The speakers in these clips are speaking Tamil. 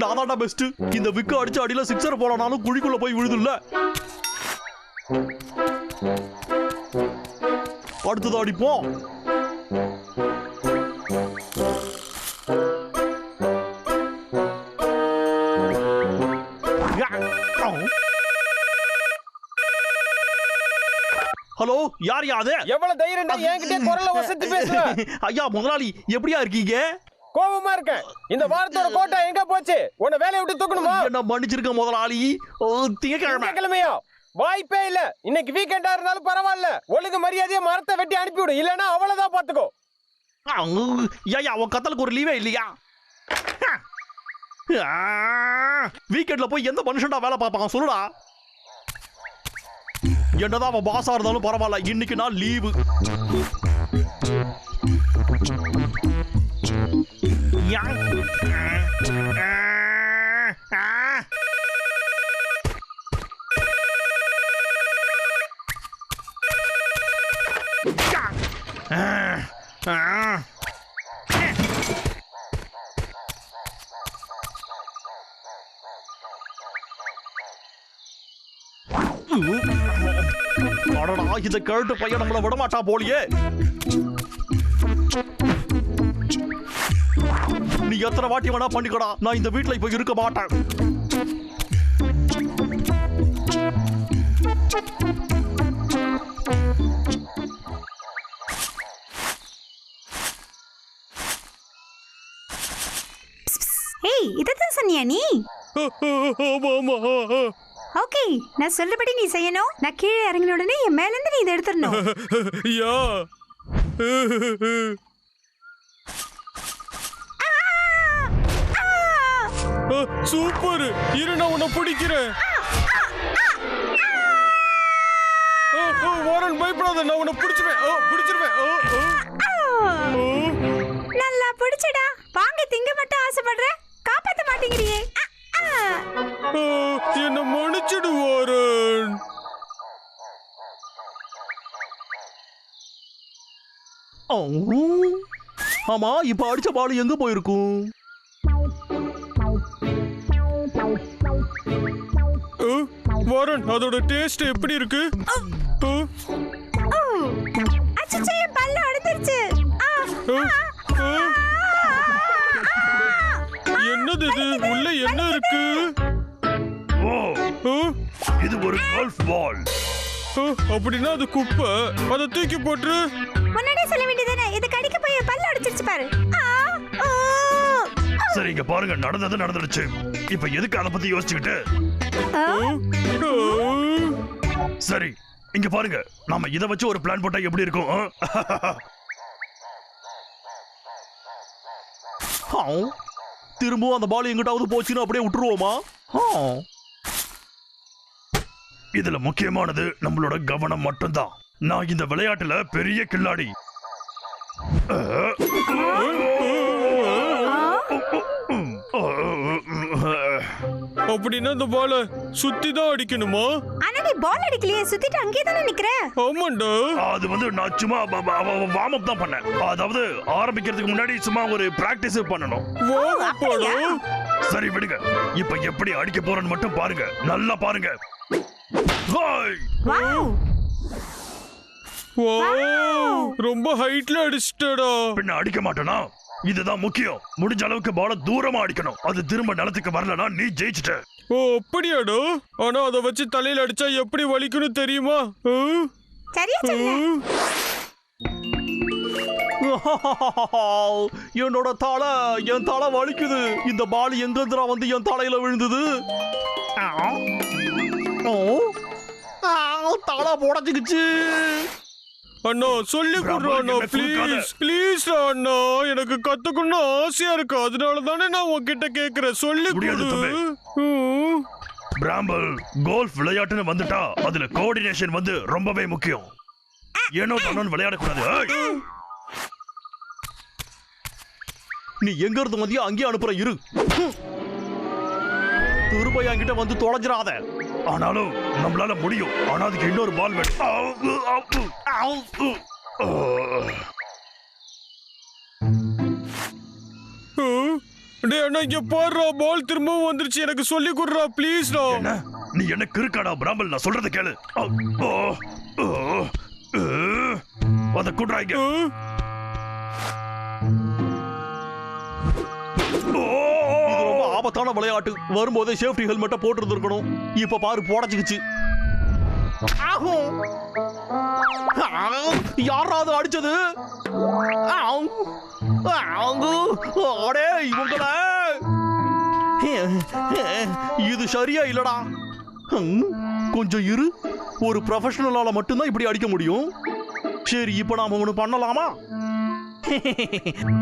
நான் தான்டா பெஸ்ட். இந்த விக்க அடிச்சு அடியில சிக்ஸர் போலனாலும் குழிக்குள்ள போய் விழுதுல்ல. அடுத்தது அடிப்போம். ஹலோ, யார் யாது? எவ்வளவு தைரியம்டா என்கிட்ட குரல்ல வசதி பேசுற? ஐயா முதலாளி, எப்படியா இருக்கீங்க? கோபமா இருக்கேன். இந்த வாரத்தோட கோட்டா எங்க போச்சு? உன்னை வேலையை விட்டு தூக்கணுமா? என்ன மன்னிச்சிருக்க முதலாளி. திங்கக்கிழமையா? வாய்ப்பே இல்ல. இன்னைக்கு வீக்கெண்டா இருந்தாலும் பரவாயில்ல. ஒழுங்கு மரியாதையா மரத்தை வெட்டி அனுப்பிவிடு, இல்லன்னா அவ்வளவுதான் பாத்துக்கோ. ஐயா உன் கத்தலுக்கு ஒரு லீவே இல்லையா? வீக்கெண்ட்ல போய் எந்த மனுஷன்டா வேலை பார்ப்பான் சொல்லுடா. என்னதான் அவன் பாஸா இருந்தாலும் பரவாயில்ல, இன்னைக்கு நான் லீவு. இந்த கேட்டு பையன் நம்மள விடமாட்டா போலியே. நீ எத்தனை வாட்டி வேணா பண்ணிக்கடா, நான் இந்த வீட்டுல இப்ப இருக்க மாட்டேன். ஏய், இததான் சொன்னியா நீ? ஓகே, நான் சொல்றபடி நீ செய்யணும். நான் கீழே இறங்கின உடனே என் மேல இருந்து நீ இதை எடுத்துடணும். யா சூப்பர். இரு, நான் உன்னை பிடிக்கிறேன். வாரன் பயப்படாத, நான் உன்னை பிடிச்சிருவேன். நல்லா பிடிச்சடா. வாங்க திங்க மட்டும் ஆசைப்படுற, காப்பாத்த மாட்டேங்கிறியே. என்ன மன்னிச்சிடு வாரன். ஆமா, இப்ப அடிச்ச பால் எங்க போயிருக்கும்? வாரன், அதோட டேஸ்ட் எப்படி இருக்கு? அச்சச்சோ, என் பல்ல உடைஞ்சிருச்சு. என்னது இது? உள்ள என்ன இருக்கு? இது ஒரு கோல்ஃப் பால். அப்படின்னா அது குப்பை. அதை தூக்கி போட்டு முன்னாடியே சொல்ல வேண்டியதானே. இது கடிக்க போய் பல்ல உடைச்சிருச்சு பாரு. சரி, இங்க பாருங்க, நடந்தது நடந்துடுச்சு. இப்ப எதுக்கு அதை பத்தி யோசிச்சுக்கிட்டு? சரி, இங்க பாருங்க, நாம இத வச்சு ஒரு பிளான் போட்டா எப்படி இருக்கும்? திரும்பவும் அந்த பால் எங்கிட்டாவது போச்சுன்னு அப்படியே விட்டுருவோமா? இதுல முக்கியமானது நம்மளோட கவனம் மட்டும்தான். நான் இந்த விளையாட்டுல பெரிய கில்லாடி. அப்படின்னா இந்த பால சுத்தி தான் அடிக்கணுமா? ஆனா நீ பால் அடிக்கலையே, சுத்திட்டு அங்கேயே தானே நிக்கிற. ஆமாண்டா. அது வந்து நான் சும்மா வார்ம் அப் தான் பண்ணேன். அதாவது ஆரம்பிக்கிறதுக்கு முன்னாடி சும்மா ஒரு பிராக்டிஸ் பண்ணணும். சரி விடுங்க, இப்ப எப்படி அடிக்க போறேன்னு மட்டும் பாருங்க. நல்லா பாருங்க. ரொம்ப ஹைட்ல அடிச்சிட்டடா. பின்ன அடிக்க மாட்டேனா? இதுதான் முக்கியம். முடிஞ்ச அளவுக்கு பால தூரமா அடிக்கணும். அது திரும்ப நிலத்துக்கு வரலனா நீ ஜெயிச்சிட்ட. ஓ, அப்படியாடா? ஆனா அதை வச்சு தலையில அடிச்சா எப்படி வலிக்குன்னு தெரியுமா? சரியா சொன்ன. என்னோட என் தலை வலிக்குது. இந்த பால் எங்க இருந்துடா வந்து என் தலையில விழுந்தது? தலை போடச்சுக்குச்சு. அண்ணா சொல்லி கொடுறா ப்ளீஸ் ப்ளீஸ் அண்ணா. எனக்கு கத்துக்கணும்னு ஆசையா இருக்கு, அதனால தானே நான் உன்கிட்ட கேக்குறேன். சொல்லி கொடு. பிராம்பிள், கோல்ஃப் விளையாட்டுன்னு வந்துட்டா அதுல கோஆர்டினேஷன் வந்து ரொம்பவே முக்கியம். ஏனோ தானோன்னு விளையாடக்கூடாது. நீ எங்க இருந்து வந்தியோ அங்கேயே அனுப்புற இரு. திரும்ப என்கிட்ட வந்து தொலைஞ்சிடாத. ஆனாலும் நம்மளால முடியும். ஆனா அதுக்கு இன்னொரு பால் வேணும். டேய் அண்ணா இங்க பாருடா பால் திரும்பவும் வந்துருச்சு எனக்கு சொல்லி கொடுறா ப்ளீஸ்டா. என்ன நீ என்ன கிறுக்காடா பிராமல், நான் சொல்றத கேளு. அத குட்றாங்க. இது ரொம்ப ஆபத்தான விளையாட்டு. வரும்போதே சேஃப்டி ஹெல்மெட்டை போட்டு இருந்திருக்கணும். இப்ப பாரு போடச்சுக்குச்சு. யாராவது அடிச்சது? இவங்கள இது சரியா இல்லடா. கொஞ்சம் இரு, ஒரு ப்ரொஃபஷனலால மட்டும்தான் இப்படி அடிக்க முடியும். சரி இப்ப நாம ஒண்ணு பண்ணலாமா?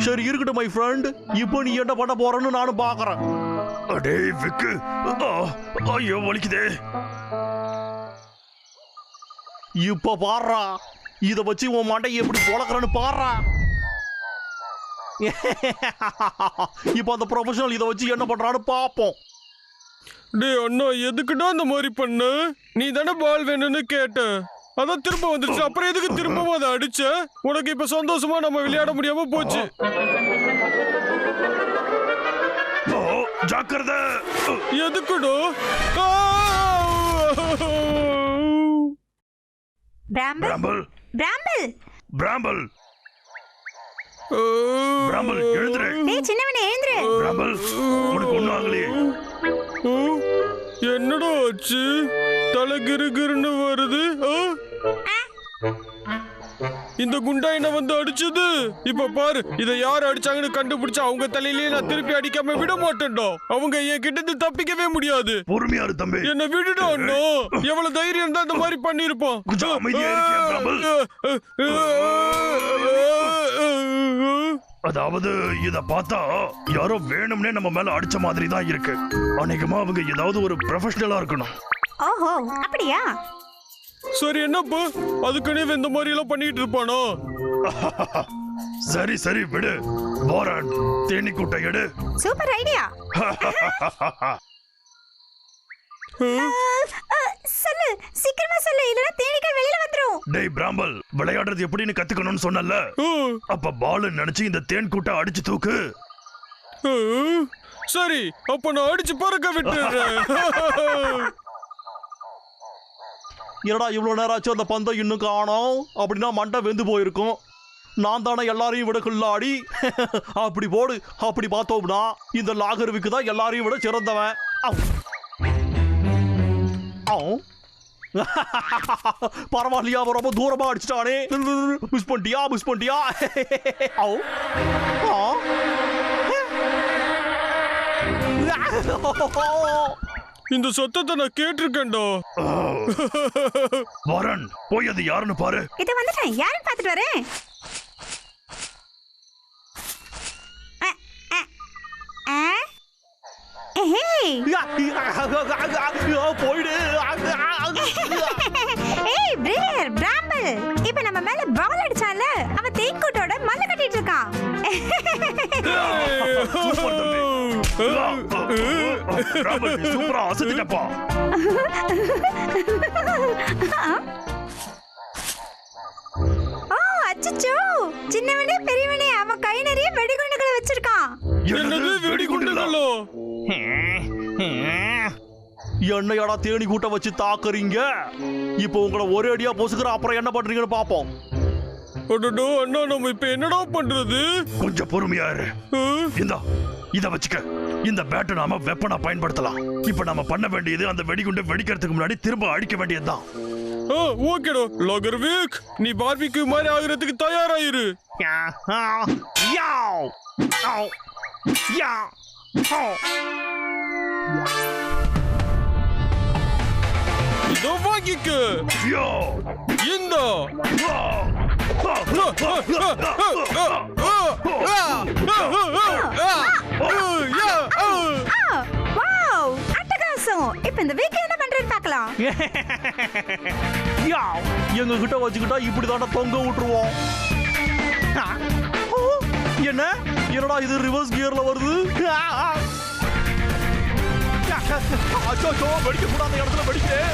சரி இருக்கட்டும் மை ஃப்ரெண்ட், இப்போ நீ என்ன பண்ண போறன்னு நானும் பாக்குறேன். அடே விக்கு, ஐயோ வலிக்குதே. இப்ப பாடுறா, இத வச்சு உன் மண்டையை எப்படி பொழக்கிறன்னு பாடுறா. இப்ப அந்த ப்ரொஃபஷனல் இத வச்சு என்ன பண்றான்னு பாப்போம். டேய் அண்ணா எதுக்குடா இந்த மாதிரி பண்ண? நீ தானே பால் வேணும்னு கேட்ட, அதான் திரும்ப வந்துருச்சு. அப்புறம் எதுக்கு திரும்பவும் அதை அடிச்ச? உனக்கு இப்ப சந்தோஷமா நம்ம விளையாட முடியாம போச்சு. ஜாக்கிரதை. எதுக்குடோ? பிராம்பிள் பிராமல், பிராம்பிள் பிராமல், பிராமல் எழுந்துரு. டேய் சின்னவனே எழுந்துரு. பிராமல், உனக்கு ஒண்ணும் ஆகலையே? என்னடா ஆச்சு? தலை கிருகிருன்னு வருது. இந்த குண்டா என்ன வந்து அடிச்சது? இப்ப பாரு, இத யார் அடிச்சாங்கன்னு கண்டுபிடிச்சா அவங்க தலையிலேயே நான் திருப்பி அடிக்காம விட மாட்டேன்டா. அவங்க என் கிட்ட இருந்து தப்பிக்கவே முடியாது. பொறுமையா இரு தம்பி. என்ன விடுடா அண்ணா. எவ்வளவு தைரியம் தான் இந்த மாதிரி பண்ணிருப்பான். கொஞ்சம் அமைதியா இருக்கியா பிராமல்? அதாவது இத பார்த்தா யாரோ வேணும்னே நம்ம மேல அடிச்ச மாதிரி தான் இருக்கு. அநேகமா அவங்க ஏதாவது ஒரு ப்ரொஃபஷனலா இருக்கணும். ஓஹோ அப்படியா? சரி என்னப்பா, அதுக்குனே இந்த மாதிரி எல்லாம் பண்ணிட்டு இருப்பானோ? சரி சரி விடு. வாரன், தேனி கூட்டை எடு. Super idea. சொல்லு, சீக்கிரமா சொல்லு, இல்லனா தேனீக்கள் வெளியில வந்துரும். டேய் பிராமல், விளையாடுறது எப்படின்னு கத்துக்கணும்னு சொன்னல, அப்ப பால் நினைச்சு இந்த தேன் கூட்டை அடிச்சு தூக்கு. சரி அப்ப நான் அடிச்சு பறக்க விட்டுறேன். என்னடா இவ்வளவு நேரம் ஆச்சு அந்த பந்தை இன்னும் காணோம்? அப்படின்னா மண்டை வெந்து போயிருக்கும். நான் தானே எல்லாரையும் விட கில்லாடி. அப்படி போடு. அப்படி பார்த்தோம்னா இந்த லாகர்விக்கு தான் எல்லாரையும் விட சிறந்தவன். பரவாயில்லையா, ரொம்ப தூரமா அடிச்சிட்டானே. மிஸ் பண்ணிட்டியா? மிஸ் பண்ணிட்டியா? இந்த சத்தத்தை நான் கேட்டிருக்கேன்டா. வாரன், போய் அது யாருன்னு பாரு. இத வந்துட்டேன், யாருன்னு பார்த்துட்டு வரேன். போயிடு. ஏய் பிரேயர், பிராம்பிள் இப்ப நம்ம மேல பால் அடிச்சால, அவன் தேன்கூட்டோட மல்ல கட்டிட்டு இருக்கான். சூப்பர் தம்பி. பிராமல், நீ சூப்பரா அசத்திட்டப்பா. ஓ அச்சச்சோ, சின்னவனே பெரியவனே, அவன் கை நிறைய வெடிகுண்டுகளை வச்சிருக்கான். என்னது வெடிகுண்டுகளோ? என்னையாடா தேனி கூட்ட வச்சு தாக்குறீங்க? இப்போ உங்களை ஒரே அடியா பொசுக்கிற, அப்புறம் என்ன பண்றீங்கன்னு பாப்போம். அடடோ அண்ணா, நம்ம இப்ப என்னடா பண்றது? கொஞ்சம் பொறுமையா இரு. இந்தா, இத வச்சுக்க. இந்த பேட்டை நாம வெப்பனா பயன்படுத்தலாம். இப்ப நாம பண்ண வேண்டியது அந்த வெடிகுண்டை வெடிக்கிறதுக்கு முன்னாடி திரும்ப அடிக்க வேண்டியதுதான். ஓகேடா லாகர்விக், நீ பார்பிக்யூ மாதிரி ஆகிறதுக்கு தயாராயிரு. இதோ வாங்கிக்க. இந்த வாவ், அட்டகாசம். இப்ப இந்த வீக் என்ன பண்றேன்னு பார்க்கலாம். எங்க கிட்ட வச்சுக்கிட்டா இப்படிதான தொங்க விட்டுருவோம். என்ன என்னடா இது ரிவர்ஸ் கியர்ல வருது? வெடிக்க கூடாத இடத்துல வெடிக்கிறேன்.